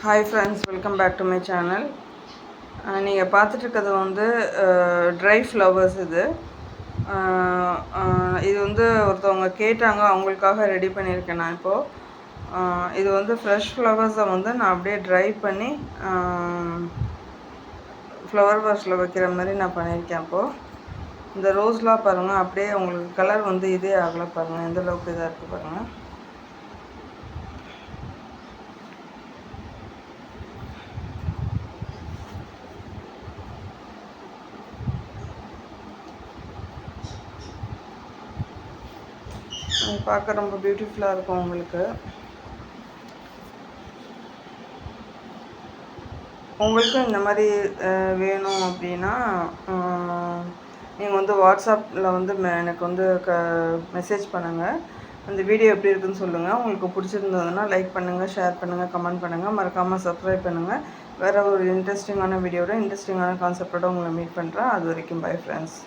Hi friends, welcome back to my channel. நீங்கள் பார்த்துட்ருக்கிறது வந்து ட்ரை ஃப்ளவர்ஸ். இது வந்து ஒருத்தவங்க கேட்டாங்க, அவங்களுக்காக ரெடி பண்ணியிருக்கேன் நான் இப்போது. இது வந்து ஃப்ரெஷ் ஃப்ளவர்ஸை வந்து நான் அப்படியே ட்ரை பண்ணி ஃப்ளவர் வாஷில் வைக்கிற மாதிரி நான் பண்ணியிருக்கேன். இப்போது இந்த ரோஸ்லாம் பாருங்கள், அப்படியே உங்களுக்கு கலர் வந்து இதே ஆகலை பாருங்கள், எந்தளவுக்கு இதாக இருக்குது பாருங்கள். பார்க்க ரொம்ப பியூட்டிஃபுல்லாக இருக்கும். உங்களுக்கும் இந்த மாதிரி வேணும் அப்படின்னா நீங்கள் வந்து வாட்ஸ்அப்பில் வந்து எனக்கு வந்து மெசேஜ் பண்ணுங்கள். அந்த வீடியோ எப்படி இருக்குதுன்னு சொல்லுங்கள். உங்களுக்கு பிடிச்சிருந்ததுன்னா லைக் பண்ணுங்கள், ஷேர் பண்ணுங்கள், கமெண்ட் பண்ணுங்கள், மறக்காமல் சப்ஸ்கிரைப் பண்ணுங்கள். வேறு ஒரு இன்ட்ரெஸ்டிங்கான வீடியோட இன்ட்ரெஸ்டிங்கான கான்செப்டோட உங்களை மீட் பண்ணுறேன். அது வரைக்கும் பை ஃப்ரெண்ட்ஸ்.